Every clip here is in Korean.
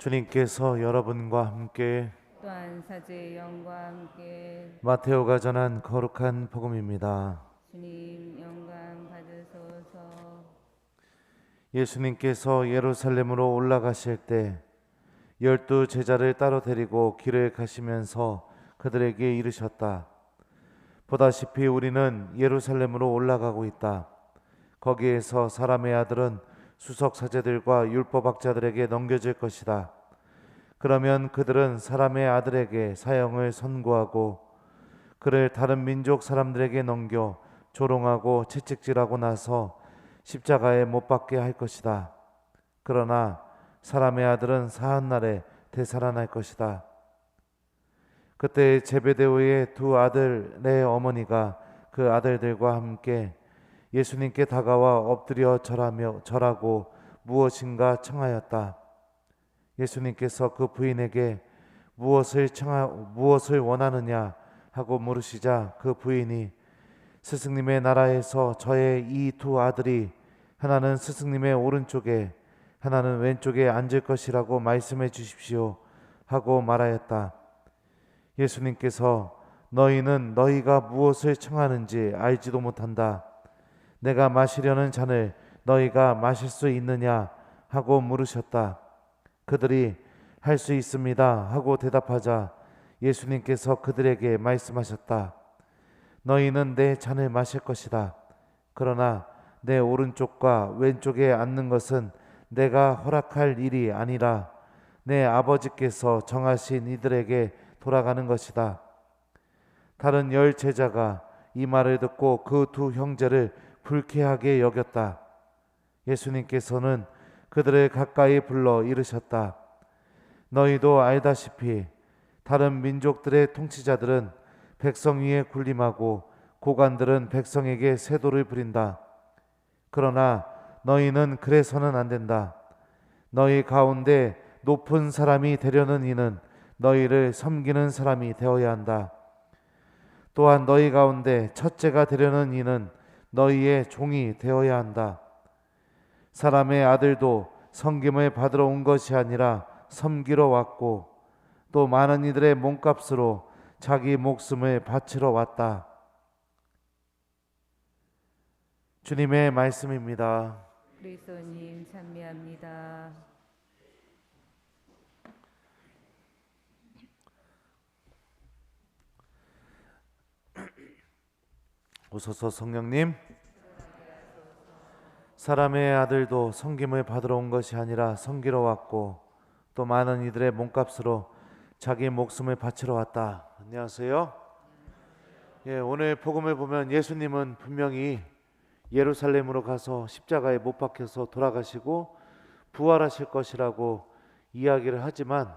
주님께서 여러분과 함께 또한 사제의 영과 함께 마테오가 전한 거룩한 복음입니다. 주님 영광 받으소서. 예수님께서 예루살렘으로 올라가실 때 12제자를 따로 데리고 길을 가시면서 그들에게 이르셨다. 보다시피 우리는 예루살렘으로 올라가고 있다. 거기에서 사람의 아들은 수석 사제들과 율법학자들에게 넘겨질 것이다. 그러면 그들은 사람의 아들에게 사형을 선고하고 그를 다른 민족 사람들에게 넘겨 조롱하고 채찍질하고 나서 십자가에 못 박게 할 것이다. 그러나 사람의 아들은 사한날에 되살아날 것이다. 그때 제베데오의 두 아들의 어머니가 그 아들들과 함께 예수님께 다가와 엎드려 절하고 무엇인가 청하였다. 예수님께서 그 부인에게 무엇을 원하느냐 하고 물으시자 그 부인이 스승님의 나라에서 저의 이 두 아들이 하나는 스승님의 오른쪽에 하나는 왼쪽에 앉을 것이라고 말씀해 주십시오 하고 말하였다. 예수님께서 너희는 너희가 무엇을 청하는지 알지도 못한다. 내가 마시려는 잔을 너희가 마실 수 있느냐 하고 물으셨다. 그들이 할 수 있습니다 하고 대답하자 예수님께서 그들에게 말씀하셨다. 너희는 내 잔을 마실 것이다. 그러나 내 오른쪽과 왼쪽에 앉는 것은 내가 허락할 일이 아니라 내 아버지께서 정하신 이들에게 돌아가는 것이다. 다른 10제자가 이 말을 듣고 그 두 형제를 불쾌하게 여겼다. 예수님께서는 그들을 가까이 불러 이르셨다. 너희도 알다시피 다른 민족들의 통치자들은 백성 위에 군림하고 고관들은 백성에게 세도를 부린다. 그러나 너희는 그래서는 안 된다. 너희 가운데 높은 사람이 되려는 이는 너희를 섬기는 사람이 되어야 한다. 또한 너희 가운데 첫째가 되려는 이는 너희의 종이 되어야 한다. 사람의 아들도 섬김을 받으러 온 것이 아니라 섬기러 왔고 또 많은 이들의 몸값으로 자기 목숨을 바치러 왔다. 주님의 말씀입니다. 그리스도님 찬미합니다. 오소서 성령님, 사람의 아들도 섬김을 받으러 온 것이 아니라 섬기러 왔고 또 많은 이들의 몸값으로 자기 목숨을 바치러 왔다. 안녕하세요. 오늘 복음을 보면 예수님은 분명히 예루살렘으로 가서 십자가에 못 박혀서 돌아가시고 부활하실 것이라고 이야기를 하지만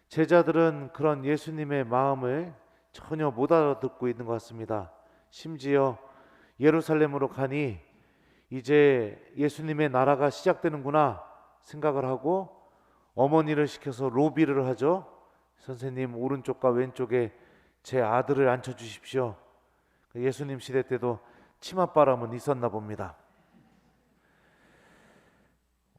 제자들은 그런 예수님의 마음을 전혀 못 알아듣고 있는 것 같습니다. 심지어 예루살렘으로 가니 이제 예수님의 나라가 시작되는구나 생각을 하고 어머니를 시켜서 로비를 하죠. 선생님 오른쪽과 왼쪽에 제 아들을 앉혀주십시오. 예수님 시대 때도 치맛바람은 있었나 봅니다.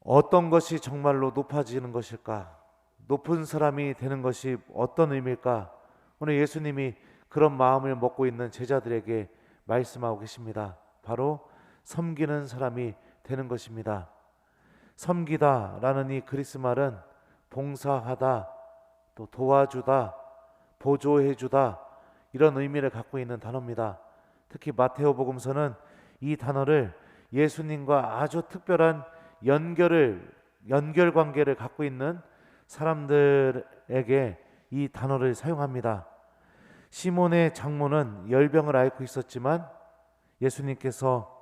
어떤 것이 정말로 높아지는 것일까? 높은 사람이 되는 것이 어떤 의미일까? 오늘 예수님이 그런 마음을 먹고 있는 제자들에게 말씀하고 계십니다. 바로 섬기는 사람이 되는 것입니다. 섬기다라는 이 그리스 말은 봉사하다, 또 도와주다, 보조해주다 이런 의미를 갖고 있는 단어입니다. 특히 마테오 복음서는 이 단어를 예수님과 아주 특별한 연결 관계를 갖고 있는 사람들에게 이 단어를 사용합니다. 시몬의 장모는 열병을 앓고 있었지만 예수님께서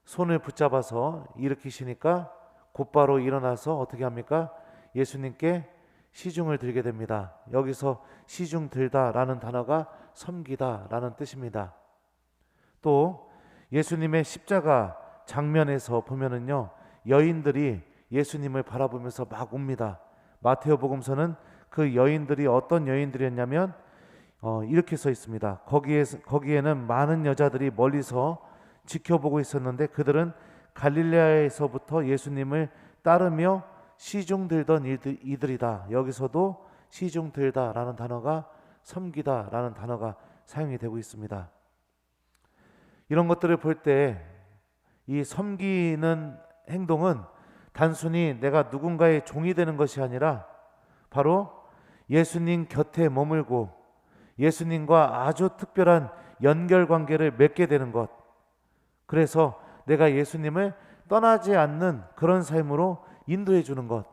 손을 붙잡아서 일으키시니까 곧바로 일어나서 어떻게 합니까? 예수님께 시중을 들게 됩니다. 여기서 시중 들다라는 단어가 섬기다라는 뜻입니다. 또 예수님의 십자가 장면에서 보면은요, 여인들이 예수님을 바라보면서 막 웁니다. 마테오 복음서는 그 여인들이 어떤 여인들이었냐면 이렇게 써 있습니다. 거기에는 많은 여자들이 멀리서 지켜보고 있었는데 그들은 갈릴레아에서부터 예수님을 따르며 시중 들던 이들이다. 여기서도 시중 들다라는 단어가 섬기다라는 단어가 사용이 되고 있습니다. 이런 것들을 볼 때 이 섬기는 행동은 단순히 내가 누군가의 종이 되는 것이 아니라 바로 예수님 곁에 머물고 예수님과 아주 특별한 연결 관계를 맺게 되는 것. 그래서 내가 예수님을 떠나지 않는 그런 삶으로 인도해 주는 것.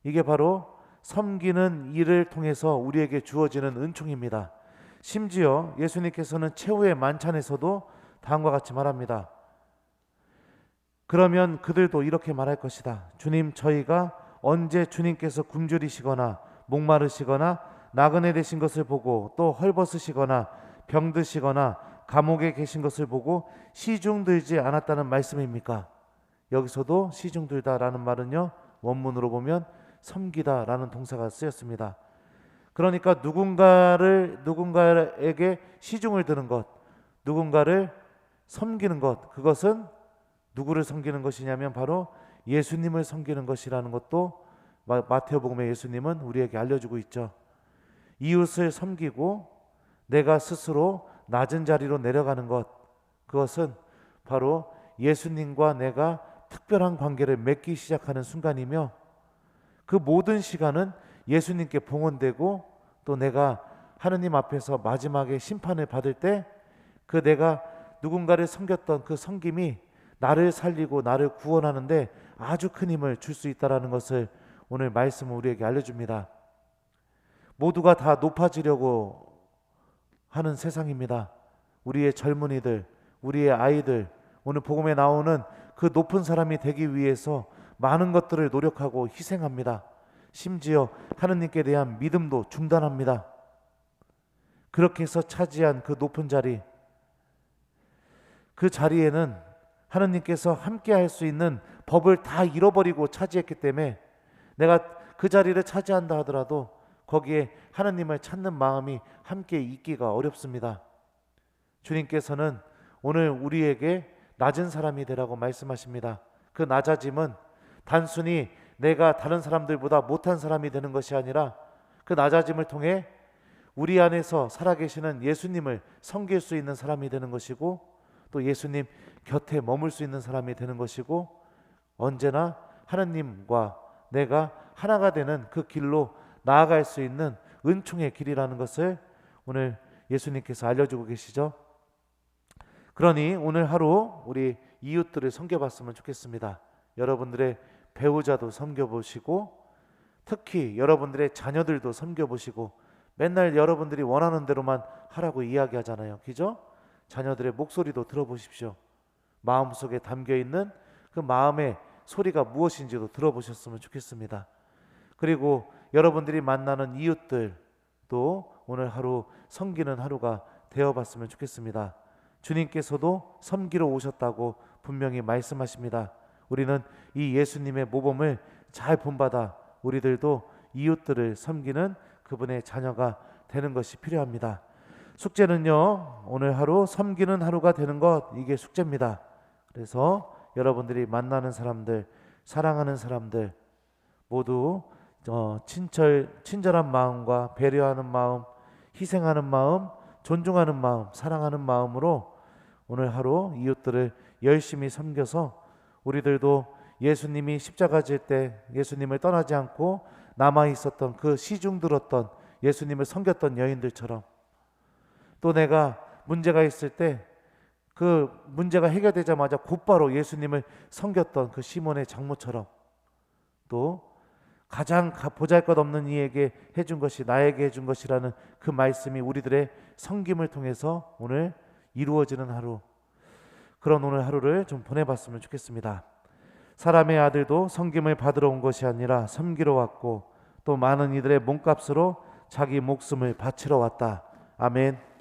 이게 바로 섬기는 일을 통해서 우리에게 주어지는 은총입니다. 심지어 예수님께서는 최후의 만찬에서도 다음과 같이 말합니다. 그러면 그들도 이렇게 말할 것이다. 주님, 저희가 언제 주님께서 굶주리시거나 목마르시거나 나그네 되신 것을 보고 또 헐벗으시거나 병드시거나 감옥에 계신 것을 보고 시중 들지 않았다는 말씀입니까? 여기서도 시중 들다라는 말은요, 원문으로 보면 섬기다라는 동사가 쓰였습니다. 그러니까 누군가에게 시중을 드는 것, 누군가를 섬기는 것, 그것은 누구를 섬기는 것이냐면 바로 예수님을 섬기는 것이라는 것도 마태복음의 예수님은 우리에게 알려주고 있죠. 이웃을 섬기고 내가 스스로 낮은 자리로 내려가는 것, 그것은 바로 예수님과 내가 특별한 관계를 맺기 시작하는 순간이며 그 모든 시간은 예수님께 봉헌되고 또 내가 하느님 앞에서 마지막에 심판을 받을 때 그 내가 누군가를 섬겼던 그 섬김이 나를 살리고 나를 구원하는데 아주 큰 힘을 줄 수 있다는 것을 오늘 말씀은 우리에게 알려줍니다. 모두가 다 높아지려고 하는 세상입니다. 우리의 젊은이들, 우리의 아이들, 오늘 복음에 나오는 그 높은 사람이 되기 위해서 많은 것들을 노력하고 희생합니다. 심지어 하느님께 대한 믿음도 중단합니다. 그렇게 해서 차지한 그 높은 자리, 그 자리에는 하느님께서 함께 할 수 있는 법을 다 잃어버리고 차지했기 때문에 내가 그 자리를 차지한다 하더라도 거기에 하느님을 찾는 마음이 함께 있기가 어렵습니다. 주님께서는 오늘 우리에게 낮은 사람이 되라고 말씀하십니다. 그 낮아짐은 단순히 내가 다른 사람들보다 못한 사람이 되는 것이 아니라 그 낮아짐을 통해 우리 안에서 살아계시는 예수님을 섬길 수 있는 사람이 되는 것이고 또 예수님 곁에 머물 수 있는 사람이 되는 것이고 언제나 하나님과 내가 하나가 되는 그 길로 나아갈 수 있는 은총의 길이라는 것을 오늘 예수님께서 알려주고 계시죠. 그러니 오늘 하루 우리 이웃들을 섬겨봤으면 좋겠습니다. 여러분들의 배우자도 섬겨보시고 특히 여러분들의 자녀들도 섬겨보시고 맨날 여러분들이 원하는 대로만 하라고 이야기하잖아요. 그죠? 자녀들의 목소리도 들어보십시오. 마음속에 담겨있는 그 마음의 소리가 무엇인지도 들어보셨으면 좋겠습니다. 그리고 여러분들이 만나는 이웃들도 오늘 하루 섬기는 하루가 되어봤으면 좋겠습니다. 주님께서도 섬기러 오셨다고 분명히 말씀하십니다. 우리는 이 예수님의 모범을 잘 본받아 우리들도 이웃들을 섬기는 그분의 자녀가 되는 것이 필요합니다. 숙제는요, 오늘 하루 섬기는 하루가 되는 것, 이게 숙제입니다. 그래서 여러분들이 만나는 사람들, 사랑하는 사람들 모두 친절한 마음과 배려하는 마음, 희생하는 마음, 존중하는 마음, 사랑하는 마음으로 오늘 하루 이웃들을 열심히 섬겨서 우리들도 예수님이 십자가 질 때 예수님을 떠나지 않고 남아 있었던 그 시중 들었던 예수님을 섬겼던 여인들처럼 또 내가 문제가 있을 때 그 문제가 해결되자마자 곧바로 예수님을 섬겼던 그 시몬의 장모처럼 또 가장 보잘것없는 이에게 해준 것이 나에게 해준 것이라는 그 말씀이 우리들의 섬김을 통해서 오늘 이루어지는 하루, 그런 오늘 하루를 좀 보내봤으면 좋겠습니다. 사람의 아들도 섬김을 받으러 온 것이 아니라 섬기러 왔고 또 많은 이들의 몸값으로 자기 목숨을 바치러 왔다. 아멘.